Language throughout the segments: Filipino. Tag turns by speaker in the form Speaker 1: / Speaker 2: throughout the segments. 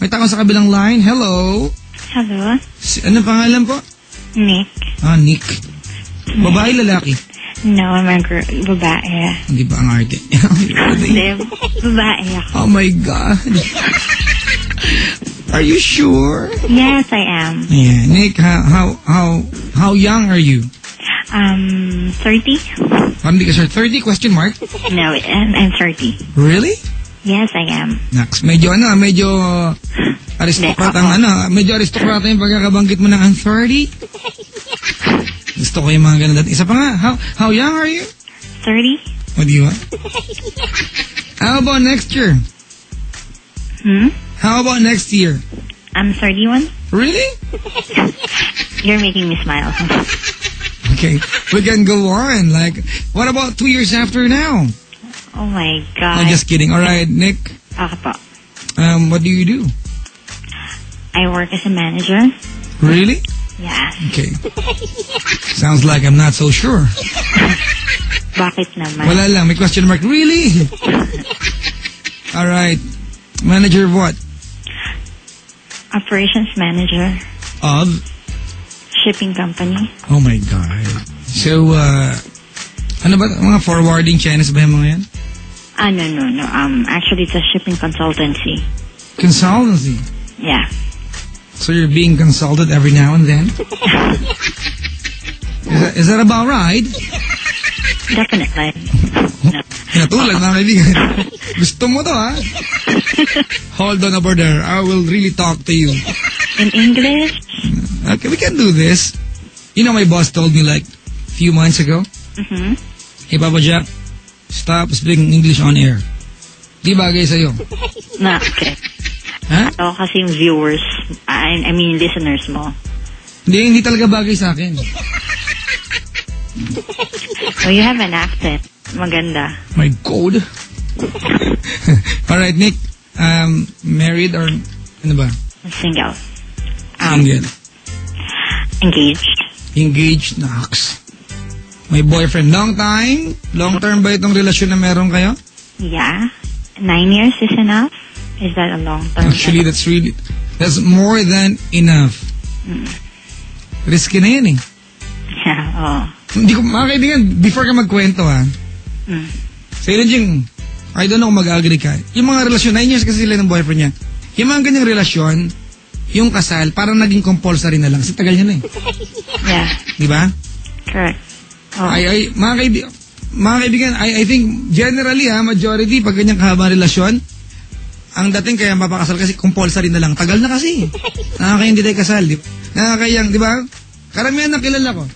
Speaker 1: May tao sa kabilang line. Hello.
Speaker 2: Hello.
Speaker 1: Ano pangalan po?
Speaker 2: Nick.
Speaker 1: Nick. Babae, lalaki?
Speaker 2: No, I'm a girl. Babae.
Speaker 1: Hindi ba ang arte?
Speaker 2: Hindi, babae ako.
Speaker 1: Oh my God. Are you sure?
Speaker 2: Yes, I am.
Speaker 1: Yeah, Nick, how young are you?
Speaker 2: 30.
Speaker 1: Parang di ka sure. 30 question mark?
Speaker 2: No, I'm 30.
Speaker 1: Really?
Speaker 2: Yes, I am.
Speaker 1: Nax, medyo aristocrat ang medyo aristocrat yung pagkakabanggit mo ng 30. Gusto ko yung mga ganun. Isa pa nga, how young are you?
Speaker 2: 30.
Speaker 1: What do you want? How about next year? How about next year?
Speaker 2: I'm 31.
Speaker 1: Really?
Speaker 2: You're making me smile.
Speaker 1: Okay, we can go on. Like, what about 2 years after now?
Speaker 2: Oh my God.
Speaker 1: I'm just kidding. All right, Nick.
Speaker 2: Okay po.
Speaker 1: What do you do?
Speaker 2: I work as a manager.
Speaker 1: Really?
Speaker 2: Yeah.
Speaker 1: Okay. Sounds like I'm not so sure.
Speaker 2: Bakit naman?
Speaker 1: Wala lang, may question mark. Really? All right. Manager of what?
Speaker 2: Operations manager.
Speaker 1: Of?
Speaker 2: Shipping company.
Speaker 1: Oh my God. So, ano ba? Mga forwarding channels ba yung mga yan?
Speaker 2: No. Actually, it's a shipping consultancy.
Speaker 1: Consultancy?
Speaker 2: Yeah.
Speaker 1: So you're being consulted every now and then? Is that about right?
Speaker 2: Definitely. No.
Speaker 1: Natulad, mga kaibigan. Gusto mo to, ha? Hold on over there. I will really talk to you.
Speaker 2: In English?
Speaker 1: Okay, we can do this. You know, my boss told me like a few months ago. Hey, Papa Jack, stop speaking English on air. Di bagay sa'yo.
Speaker 2: No, okay.
Speaker 1: Ha?
Speaker 2: Ako kasi yung viewers, I mean listeners mo.
Speaker 1: Hindi talaga bagay sa akin.
Speaker 2: So you have an accent. Maganda.
Speaker 1: My God. Alright, Nick. Married or ano ba?
Speaker 2: Single.
Speaker 1: Single.
Speaker 2: Engaged.
Speaker 1: Engaged, Nox. May boyfriend. Long time? Long term ba itong relasyon na meron kayo?
Speaker 2: Yeah. 9 years is enough? Is that a long term?
Speaker 1: Actually, that's more than enough. Risky na yan eh.
Speaker 2: Yeah, oh.
Speaker 1: Hindi ko, mga kaibigan, before ka magkwento ha, sa ilan diyang, I don't know kung mag-agree ka, yung mga relasyon, 9 years kasi sila ng boyfriend niya, yung mga ganyang relasyon, yung kasal, parang naging compulsory na lang, kasi tagal niya na eh.
Speaker 2: Yeah.
Speaker 1: Di ba?
Speaker 2: Correct. Oh.
Speaker 1: Mga kaibigan, I think, generally majority, pag ganyang kahabang relasyon, ang dating kaya mapakasal kasi compulsory na lang. Tagal na kasi. Nakakaya hindi tayo kasal. Di ba? Nakakayang, di ba? Karamihan na kilala ko.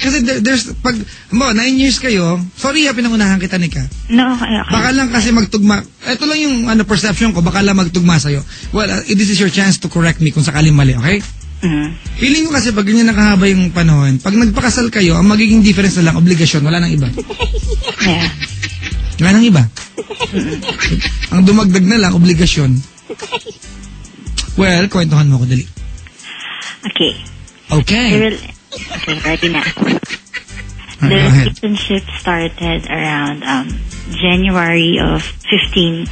Speaker 1: Kasi there's, pag, 9 years kayo, sorry pinangunahan kita, Nika.
Speaker 2: No, okay.
Speaker 1: Baka lang kasi magtugma. Ito lang yung perception ko, baka lang magtugma sa'yo. Well, this is your chance to correct me kung sakaling mali, okay? Feeling ko kasi pag ganyan nakahaba yung panahon, pag nagpakasal kayo, ang magiging difference na lang, obligasyon, wala nang iba.
Speaker 2: Yeah.
Speaker 1: Wala nang iba. Ang dumagdag na lang, obligasyon. Well, kwentuhan mo ko, dali.
Speaker 2: Okay.
Speaker 1: Okay.
Speaker 2: Okay, ready na. The relationship started around January of 2002,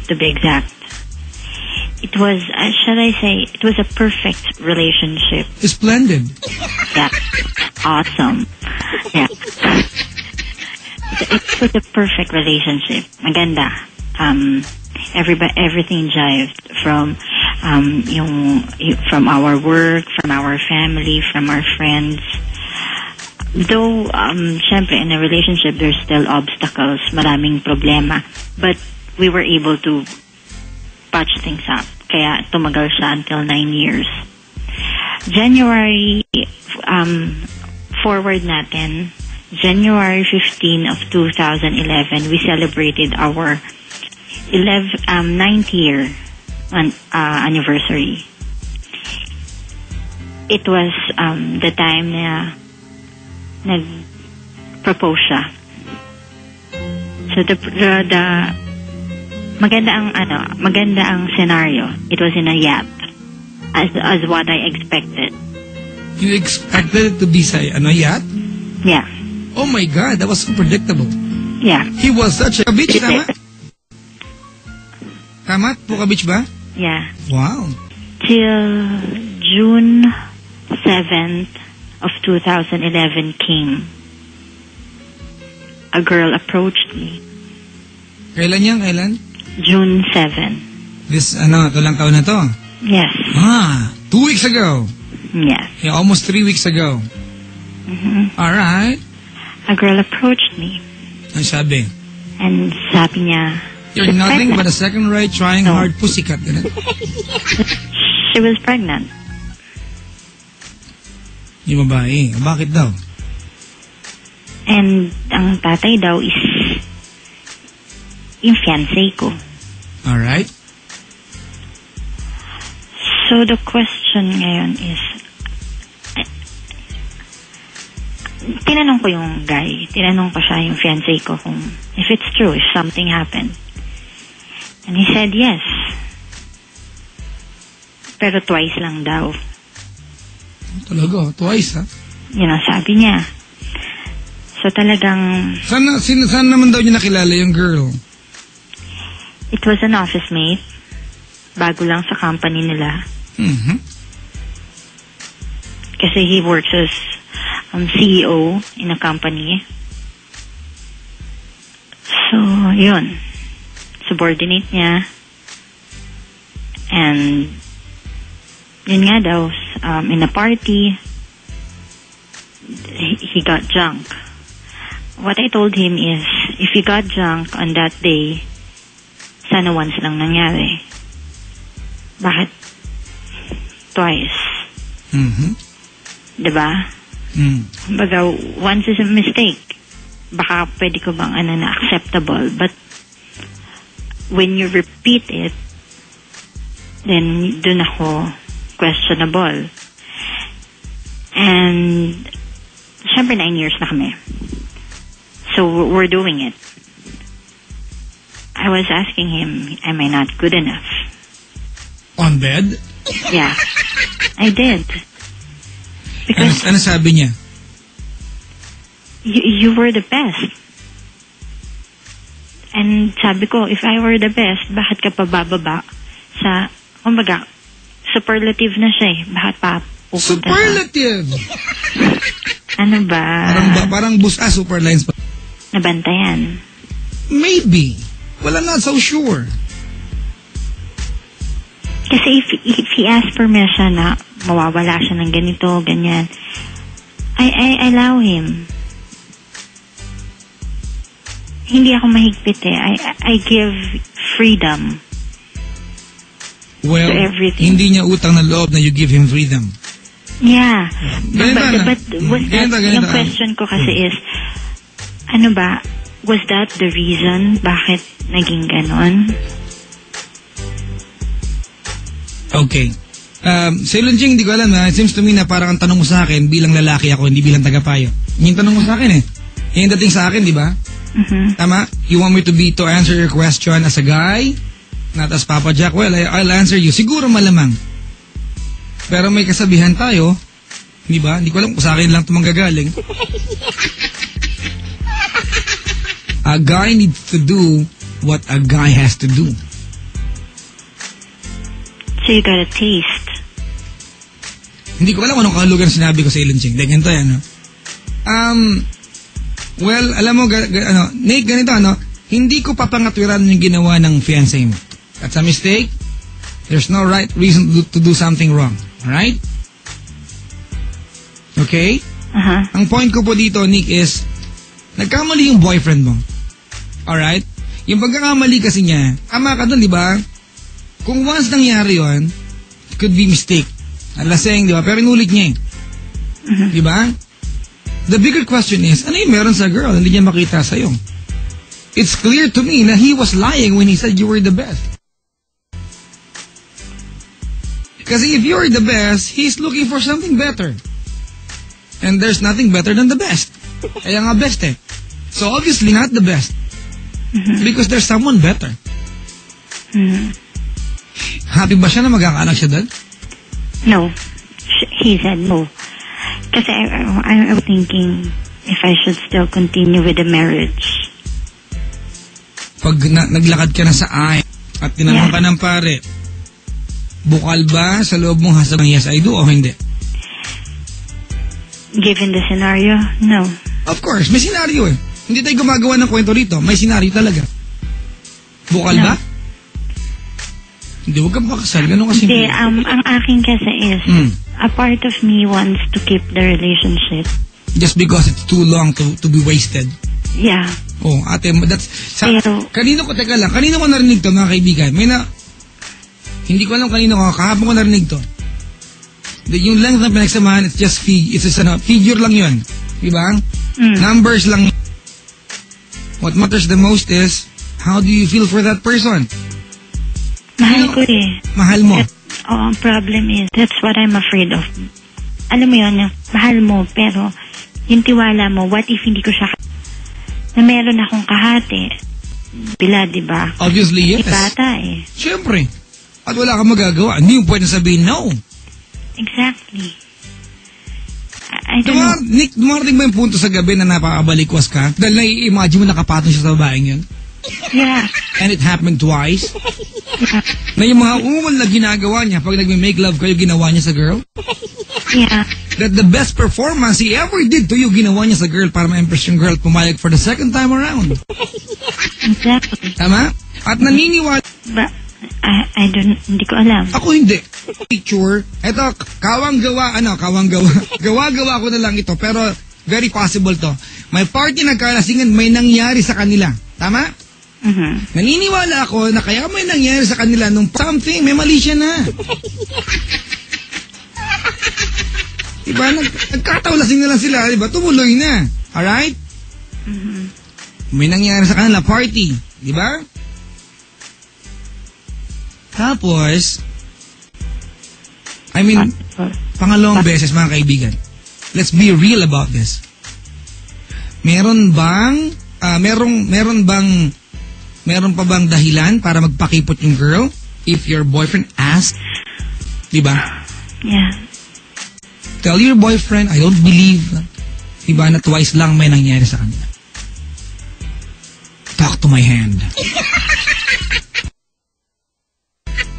Speaker 2: to be exact. It was, shall I say, it was a perfect relationship.
Speaker 1: Splendid.
Speaker 2: Yeah. Awesome. Yeah. It was a perfect relationship. Maganda. Everything jived from from our work, from our family, from our friends. Though, syempre, in a relationship, there's still obstacles, maraming problema. But we were able to patch things up. Kaya tumagal siya until 9 years. January, forward natin, January 15 of 2011, we celebrated our 9th year anniversary. It was the time na nag-propose siya. So the maganda ang scenario. It was in a yacht, as what I expected.
Speaker 1: You expected it to be yacht?
Speaker 2: Yeah.
Speaker 1: Oh my God, that was so predictable.
Speaker 2: Yeah.
Speaker 1: He was such a bitch, tama? Tama? Puka Beach ba?
Speaker 2: Yeah.
Speaker 1: Wow.
Speaker 2: Till June 7th of 2011 came. A girl approached me.
Speaker 1: Kailan yan? Kailan?
Speaker 2: June 7.
Speaker 1: Ito lang taon na to?
Speaker 2: Yes.
Speaker 1: 2 weeks ago.
Speaker 2: Yes.
Speaker 1: Yeah, almost 3 weeks ago.
Speaker 2: Mm-hmm.
Speaker 1: Alright.
Speaker 2: A girl approached me.
Speaker 1: Ang sabi?
Speaker 2: And sabi niya,
Speaker 1: You're
Speaker 2: she's
Speaker 1: nothing
Speaker 2: pregnant.
Speaker 1: but a second-rate trying
Speaker 2: No.
Speaker 1: hard pussycat. Ganun.
Speaker 2: She was pregnant.
Speaker 1: Yung babae. Bakit daw?
Speaker 2: And ang tatay daw is yung fiancé ko.
Speaker 1: Alright.
Speaker 2: So the question ngayon is, tinanong ko yung guy, tinanong ko siya, yung fiancé ko, kung if it's true, if something happened. And he said yes. Pero twice lang daw.
Speaker 1: Talaga, twice ha?
Speaker 2: Yun ang sabi niya. So talagang,
Speaker 1: Saan naman daw niya nakilala yung girl?
Speaker 2: it was an office mate. Bago lang sa company nila.
Speaker 1: Mm-hmm.
Speaker 2: Kasi he works as CEO in a company. So, yun. Subordinate niya. And, yun nga daw, in a party, he got drunk. What I told him is, if he got drunk on that day, sana once lang nangyari. Bakit? Twice.
Speaker 1: Mm-hmm.
Speaker 2: Diba? Baga, once is a mistake. Baka pwede ko bang na acceptable. But when you repeat it, then dun ako questionable. And syempre 9 years na kami. So we're doing it. I was asking him, am I not good enough?
Speaker 1: On bed?
Speaker 2: Yeah, I did. Because
Speaker 1: Ano sabi niya?
Speaker 2: you were the best. And sabi ko, if I were the best, bakit ka pa bababa sa, kumbaga, superlative na siya eh. Bakit pa pupunta
Speaker 1: Superlative!
Speaker 2: sa, ano ba?
Speaker 1: Parang superlines pa.
Speaker 2: Nabantayan.
Speaker 1: Maybe. Wala, not so sure.
Speaker 2: Kasi if he asks permission na mawawala siya ng ganito, ganyan, I allow him. Hindi ako mahigpit eh. I give freedom.
Speaker 1: Well,
Speaker 2: to everything.
Speaker 1: hindi niya utang na loob na you give him freedom.
Speaker 2: Yeah.
Speaker 1: Ganito
Speaker 2: But was that, yung question ko kasi is, ano ba, was that the reason bakit naging ganon?
Speaker 1: Okay. Sa Ilonjing, hindi ko alam ha. It seems to me na parang ang tanong mo sa akin, bilang lalaki ako, hindi bilang tagapayo. Yung tanong mo sa akin eh. Yung dating sa akin, di ba?
Speaker 2: Mm-hmm.
Speaker 1: Tama? You want me to answer your question as a guy? Not as Papa Jack? Well, I'll answer you. Siguro malamang. Pero may kasabihan tayo, di ba? Hindi ko alam kung sa akin lang ito manggagaling. A guy needs to do what a guy has to do.
Speaker 2: So you got a taste.
Speaker 1: Hindi ko alam anong kahulugan sinabi ko sa Ilonjing. Ganito yan, no? Well, alam mo, Nick, ganito, hindi ko papangatwiran yung ginawa ng fiancé mo. That's a mistake. There's no right reason to do something wrong. Alright? Okay?
Speaker 2: Uh-huh.
Speaker 1: Ang point ko po dito, Nick, is nagkamali yung boyfriend mo. Alright? Yung pagkakamali kasi niya, tama ka dun, di ba? Kung once nangyari yun, it could be mistake. Alaseng, di ba? Pero inulit niya eh.
Speaker 2: Mm-hmm.
Speaker 1: Di ba? The bigger question is, ano yung meron sa girl? Hindi niya makita sa'yo. It's clear to me na he was lying when he said you were the best. Kasi if you're the best, he's looking for something better. And there's nothing better than the best. Kaya nga best eh. So obviously not the best.
Speaker 2: Mm-hmm.
Speaker 1: Because there's someone better.
Speaker 2: Mm-hmm.
Speaker 1: Happy ba siya na magkakaanak siya doon?
Speaker 2: No. He said no. Kasi I'm thinking if I should still continue with the marriage.
Speaker 1: Pag naglakad ka na sa at tinanong ka ng pare, bukal ba sa loob mong hasab ng yes I do o hindi?
Speaker 2: Given the scenario, no.
Speaker 1: Of course, may senaryo eh. Hindi tayo gumagawa ng kwento rito. May senaryo talaga. Bukal
Speaker 2: No.
Speaker 1: ba? Hindi, huwag kang pakasal. Ganun kasi.
Speaker 2: Hindi, ang akin kasi is, a part of me wants to keep the relationship.
Speaker 1: Just because it's too long to be wasted.
Speaker 2: Yeah.
Speaker 1: Oh, ate, that's...
Speaker 2: Pero-
Speaker 1: kanino ko narinig to, mga kaibigan? Hindi ko alam kanino ko, kahapon ko narinig to. Yung length ng pinagsamahan, it's just figure lang yun. Diba? Numbers lang. What matters the most is, how do you feel for that person?
Speaker 2: Mahal ko eh.
Speaker 1: Mahal mo?
Speaker 2: Ang problem is, that's what I'm afraid of. Alam mo yun, mahal mo, pero yung tiwala mo, what if hindi ko siya na meron akong kahati? Bila, di ba?
Speaker 1: Obviously, yes.
Speaker 2: Bata eh.
Speaker 1: Siyempre. At wala kang magagawa. Hindi mo pwede sabihin no.
Speaker 2: Exactly. I don't know.
Speaker 1: Nick, dumarating ba yung punto sa gabi na napakabalikwas ka? Dahil nai-imagine mo nakapatong siya sa babaeng yun?
Speaker 2: Yeah.
Speaker 1: And it happened twice?
Speaker 2: Yeah.
Speaker 1: Na yung mga umuman na ginagawa niya pag nagme-make love kayo, ginawa niya sa girl?
Speaker 2: Yeah.
Speaker 1: That the best performance he ever did to you, ginawa niya sa girl para ma-impress yung girl pumayag for the second time around.
Speaker 2: Exactly.
Speaker 1: Tama? At naniniwala...
Speaker 2: But, I don't, hindi ko alam.
Speaker 1: Ako hindi. Picture. Ito, kawang-gawa. Gawa-gawa ko na lang ito. Pero, very possible to. May party nagkalasingan, may nangyari sa kanila. Tama? Naniniwala ako na kaya may nangyari sa kanila nung something, may mali siya na. Diba? Nagkatawlasing na lang sila. Diba? Tumuloy na. Alright? May nangyari sa kanila, party. Diba? Tapos, pangalawang beses, mga kaibigan. Let's be real about this. Meron pa bang dahilan para magpakipot yung girl if your boyfriend asks? Diba?
Speaker 2: Yeah.
Speaker 1: Tell your boyfriend, I don't believe, diba, na twice lang may nangyari sa kanila. Talk to my hand.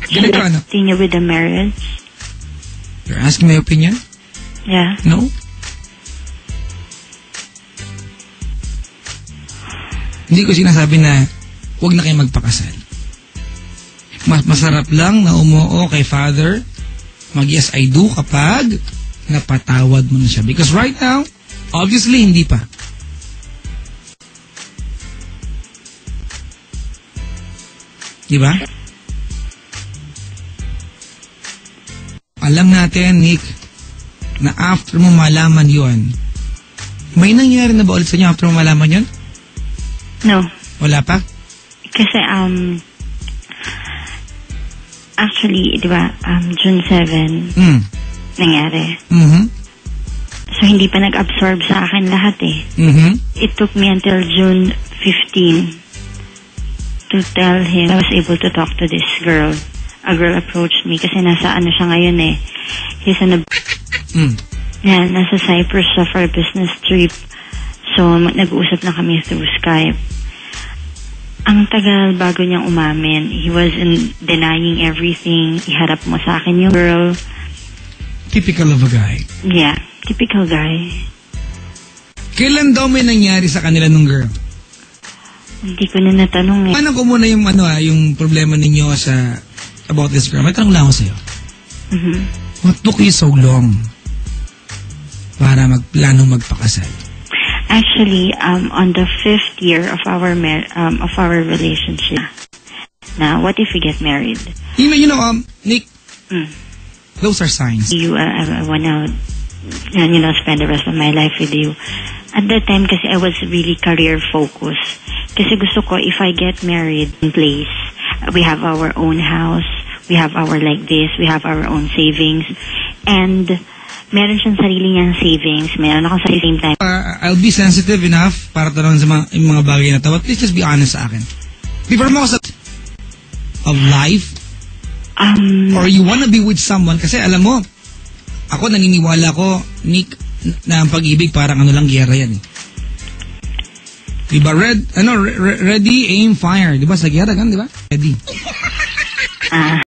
Speaker 2: Should I continue with the marriage?
Speaker 1: You're asking my opinion?
Speaker 2: Yeah.
Speaker 1: No? Hindi ko sinasabi na huwag na kayo magpakasal. Masarap lang na umuo kay father, mag-yes I do kapag napatawad mo na siya. Because right now, obviously, hindi pa. Diba? Alam natin, Nick, na after mo malaman yon, may nangyari na ba ulit sa inyo after mo malaman yon?
Speaker 2: No.
Speaker 1: Wala pa?
Speaker 2: Kasi, actually, di ba, June 7, nangyari. So, hindi pa nag-absorb sa akin lahat eh. It took me until June 15 to tell him I was able to talk to this girl. A girl approached me kasi nasa siya ngayon eh. He's on a... Yeah, nasa Cyprus siya for a business trip. So, nag-uusap na kami through Skype. Ang tagal bago niyang umamin. He was denying everything. Iharap mo sa akin yung girl.
Speaker 1: Typical of a guy.
Speaker 2: Yeah, typical guy.
Speaker 1: Kailan daw may nangyari sa kanila nung girl?
Speaker 2: Hindi ko na natanong eh.
Speaker 1: Paano ko muna yung, yung problema ninyo about this girl? May tanong lang ako sa'yo. What took you so long para magplano magpakasal?
Speaker 2: Actually, on the 5th year of our relationship. Now, what if we get married?
Speaker 1: You know, Nick, those are signs.
Speaker 2: I wanna, spend the rest of my life with you. At that time, kasi I was really career focused. Kasi gusto ko, if I get married in place, we have our own house, we have our like this, we have our own savings, and meron siyang sarili niyang savings, meron ako sa same time.
Speaker 1: I'll be sensitive enough para tanong sa mga bagay na to, but please just be honest sa akin. Before mo ako sa of life, or you wanna be with someone, kasi alam mo, ako naniniwala ko, Nick, na ang pag-ibig parang lang, giyera yan eh. Diba, ready, aim, fire. Diba, sa giyera gan, diba? Ready.
Speaker 2: Ah.